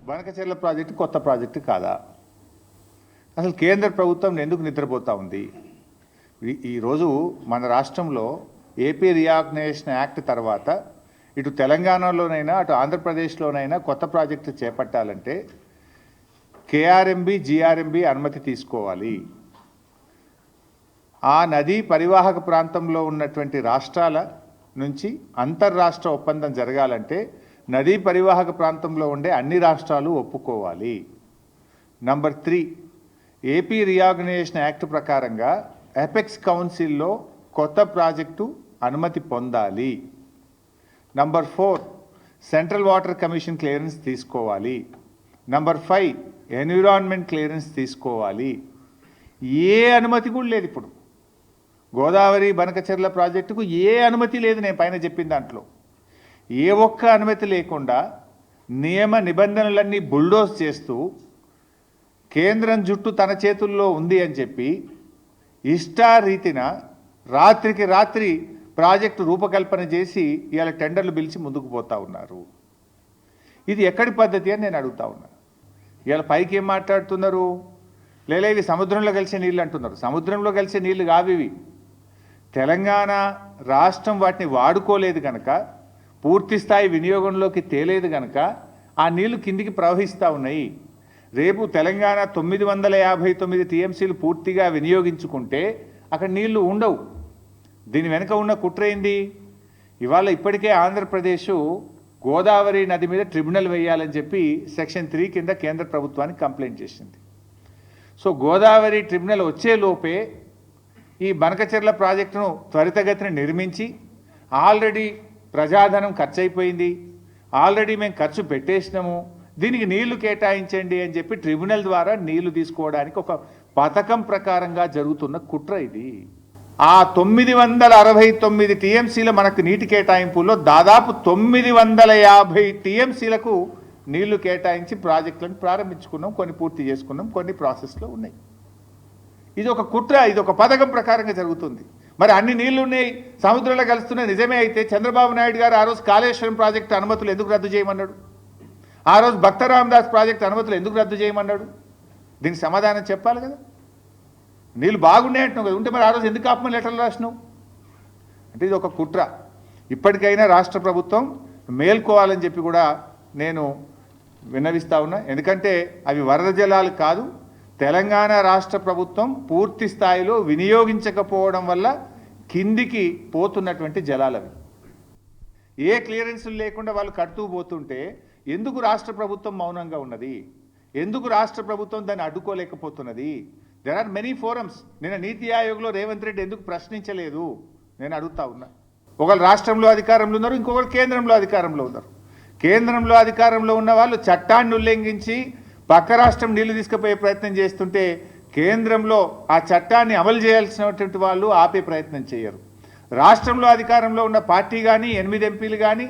Banakacherla project కొత్త project కాదా? అసలు కేంద్ర ప్రభుత్వం ఎందుకు నిద్రపోతూ ఉంది? ఈరోజు మన రాష్ట్రంలో ఏపీ రీఆర్గనైజేషన్ యాక్ట్ తర్వాత ఇటు తెలంగాణలోనైనా అటు ఆంధ్రప్రదేశ్లోనైనా కొత్త ప్రాజెక్టు చేపట్టాలంటే కేఆర్ఎంబి జీఆర్ఎంబి అనుమతి తీసుకోవాలి. ఆ నదీ పరివాహక ప్రాంతంలో ఉన్నటువంటి రాష్ట్రాల నుంచి అంతర్రాష్ట్ర ఒప్పందం జరగాలంటే నదీ పరివాహక ప్రాంతంలో ఉండే అన్ని రాష్ట్రాలు ఒప్పుకోవాలి. నంబర్ 3, ఏపీ రీఆర్గనైజేషన్ యాక్ట్ ప్రకారంగా ఎపెక్స్ కౌన్సిల్లో కొత్త ప్రాజెక్టు అనుమతి పొందాలి. Number 4, central water commission clearance తీసుకోవాలి. నంబర్ 5, ఎన్విరాన్మెంట్ క్లియరెన్స్ తీసుకోవాలి. ఏ అనుమతి కూడా లేదు. ఇప్పుడు గోదావరి బనకచెర్ల ప్రాజెక్టుకు ఏ అనుమతి లేదు. నేను పైన చెప్పిన దాంట్లో ఏ ఒక్క అనుమతి లేకుండా నియమ నిబంధనలన్నీ బుల్డోజ్ చేస్తూ కేంద్రం జుట్టు తన చేతుల్లో ఉంది అని చెప్పి ఇష్టారీతిన రాత్రికి రాత్రి ప్రాజెక్టు రూపకల్పన చేసి ఇవాళ టెండర్లు పిలిచి ముందుకు పోతూ ఉన్నారు. ఇది ఎక్కడి పద్ధతి అని నేను అడుగుతా ఉన్నా. ఇవాళ పైకి ఏం మాట్లాడుతున్నారు? లేదా ఇవి సముద్రంలో కలిసే నీళ్ళు అంటున్నారు. సముద్రంలో కలిసే నీళ్ళు కావివి. తెలంగాణ రాష్ట్రం వాటిని వాడుకోలేదు కనుక, పూర్తి స్థాయి వినియోగంలోకి తేలేదు కనుక ఆ నీళ్లు కిందికి ప్రవహిస్తూ ఉన్నాయి. రేపు తెలంగాణ 959 టీఎంసీలు పూర్తిగా వినియోగించుకుంటే అక్కడ నీళ్లు ఉండవు. దీని వెనుక ఉన్న కుట్ర ఏంది? ఇవాళ ఇప్పటికే ఆంధ్రప్రదేశ్ గోదావరి నది మీద ట్రిబ్యునల్ వేయాలని చెప్పి సెక్షన్ 3 కింద కేంద్ర ప్రభుత్వానికి కంప్లైంట్ చేసింది. సో గోదావరి ట్రిబ్యునల్ వచ్చే లోపే ఈ బనకచెర్ల ప్రాజెక్టును త్వరితగతిన నిర్మించి, ఆల్రెడీ ప్రజాధనం ఖర్చు అయిపోయింది, ఆల్రెడీ మేము ఖర్చు పెట్టేసినాము, దీనికి నీళ్లు కేటాయించండి అని చెప్పి ట్రిబ్యునల్ ద్వారా నీళ్లు తీసుకోవడానికి ఒక పథకం ప్రకారంగా జరుగుతున్న కుట్ర ఇది. ఆ 969 టీఎంసీల మనకు నీటి కేటాయింపుల్లో దాదాపు 950 టీఎంసీలకు నీళ్లు కేటాయించి ప్రాజెక్టులను ప్రారంభించుకున్నాం, కొన్ని పూర్తి చేసుకున్నాం, కొన్ని ప్రాసెస్లో ఉన్నాయి. ఇది ఒక కుట్ర, ఇది ఒక పథకం ప్రకారంగా జరుగుతుంది. మరి అన్ని నీళ్లు ఉన్నాయి, సముద్రంలో కలుస్తున్నాయి నిజమే అయితే చంద్రబాబు నాయుడు గారు ఆ రోజు కాళేశ్వరం ప్రాజెక్టు అనుమతులు ఎందుకు రద్దు చేయమన్నాడు? ఆ రోజు భక్త రామదాస్ ప్రాజెక్టు అనుమతులు ఎందుకు రద్దు చేయమన్నాడు? దీనికి సమాధానం చెప్పాలి కదా. నీళ్ళు బాగున్నాయి అంటున్నావు కదా, ఉంటే మరి ఆ రోజు ఎందుకు ఆపమని లెటర్లు రాసినావు? అంటే ఇది ఒక కుట్ర. ఇప్పటికైనా రాష్ట్ర ప్రభుత్వం మేల్కోవాలని చెప్పి కూడా నేను విన్నవిస్తా ఉన్నా. ఎందుకంటే అవి వరద జలాలు కాదు, తెలంగాణ రాష్ట్ర ప్రభుత్వం పూర్తి స్థాయిలో వినియోగించకపోవడం వల్ల కిందికి పోతున్నటువంటి జలాలవి. ఏ క్లియరెన్సులు లేకుండా వాళ్ళు కడుతూ పోతుంటే ఎందుకు రాష్ట్ర ప్రభుత్వం మౌనంగా ఉన్నది? ఎందుకు రాష్ట్ర ప్రభుత్వం దాన్ని అడ్డుకోలేకపోతున్నది? There are many forums. నిన్న నీతి ఆయోగ్లో రేవంత్ రెడ్డి ఎందుకు ప్రశ్నించలేదు నేను అడుగుతా ఉన్నా. ఒకళ్ళు రాష్ట్రంలో అధికారంలో ఉన్నారు, ఇంకొకరు కేంద్రంలో అధికారంలో ఉన్నారు. కేంద్రంలో అధికారంలో ఉన్న వాళ్ళు చట్టాన్ని ఉల్లంఘించి పక్క రాష్ట్రం నీళ్లు తీసుకుపోయే ప్రయత్నం చేస్తుంటే కేంద్రంలో ఆ చట్టాన్ని అమలు చేయాల్సినటువంటి వాళ్ళు ఆపే ప్రయత్నం చేయరు. రాష్ట్రంలో అధికారంలో ఉన్న పార్టీ కానీ 8 ఎంపీలు కానీ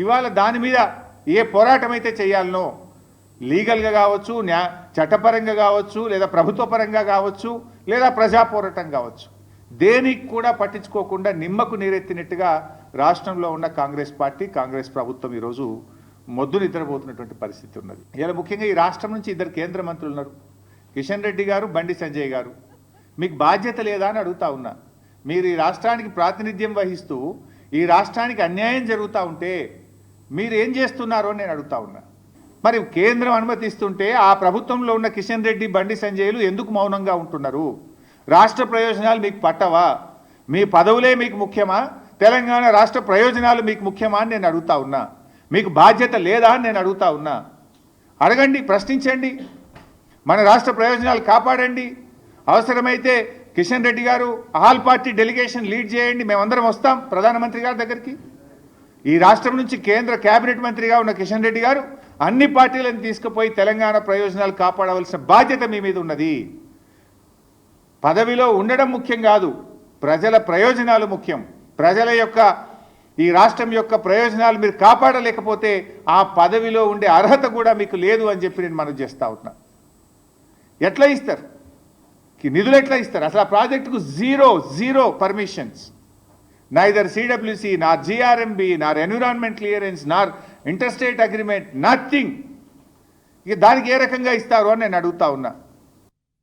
ఇవాళ దాని మీద ఏ పోరాటం అయితే చేయాలనో, లీగల్గా కావచ్చు, చట్టపరంగా కావచ్చు, లేదా ప్రభుత్వ పరంగా కావచ్చు, లేదా ప్రజా పోరాటం కావచ్చు, దేనికి కూడా పట్టించుకోకుండా నిమ్మకు నీరెత్తినట్టుగా రాష్ట్రంలో ఉన్న కాంగ్రెస్ పార్టీ, కాంగ్రెస్ ప్రభుత్వం ఈరోజు మొద్దు నిద్రపోతున్నటువంటి పరిస్థితి ఉన్నది. ఇలా ముఖ్యంగా ఈ రాష్ట్రం నుంచి 2 కేంద్ర మంత్రులు ఉన్నారు, కిషన్ రెడ్డి గారు, బండి సంజయ్ గారు. మీకు బాధ్యత లేదా అని అడుగుతా ఉన్నా. మీరు ఈ రాష్ట్రానికి ప్రాతినిధ్యం వహిస్తూ ఈ రాష్ట్రానికి అన్యాయం జరుగుతూ ఉంటే మీరు ఏం చేస్తున్నారో నేను అడుగుతా ఉన్నా. మరి కేంద్రం అనుమతిస్తుంటే ఆ ప్రభుత్వంలో ఉన్న కిషన్ రెడ్డి, బండి సంజయ్లు ఎందుకు మౌనంగా ఉంటున్నారు? రాష్ట్ర ప్రయోజనాలు మీకు పట్టవా? మీ పదవులే మీకు ముఖ్యమా? తెలంగాణ రాష్ట్ర ప్రయోజనాలు మీకు ముఖ్యమా అని నేను అడుగుతా ఉన్నా. మీకు బాధ్యత లేదా అని నేను అడుగుతా ఉన్నా. అడగండి, ప్రశ్నించండి, మన రాష్ట్ర ప్రయోజనాలు కాపాడండి. అవసరమైతే కిషన్ రెడ్డి గారు ఆల్ పార్టీ డెలిగేషన్ లీడ్ చేయండి, మేమందరం వస్తాం ప్రధానమంత్రి గారి దగ్గరికి. ఈ రాష్ట్రం నుంచి కేంద్ర కేబినెట్ మంత్రిగా ఉన్న కిషన్ రెడ్డి గారు అన్ని పార్టీలను తీసుకుపోయి తెలంగాణ ప్రయోజనాలు కాపాడవలసిన బాధ్యత మీ మీద ఉన్నది. పదవిలో ఉండడం ముఖ్యం కాదు, ప్రజల ప్రయోజనాలు ముఖ్యం. ప్రజల యొక్క, ఈ రాష్ట్రం యొక్క ప్రయోజనాలు మీరు కాపాడలేకపోతే ఆ పదవిలో ఉండే అర్హత కూడా మీకు లేదు అని చెప్పి నేను మనవి చేస్తూ ఉన్నా. ఎట్లా ఇస్తారు నిధులు? ఎట్లా ఇస్తారు? అసలు ఆ ప్రాజెక్టుకు zero permissions. neither CWC, nor GRMB, nor environment clearance, nor interstate agreement, nothing. ఇక దానికి ఏ రకంగా ఇస్తారు అని నేను అడుగుతా ఉన్నా.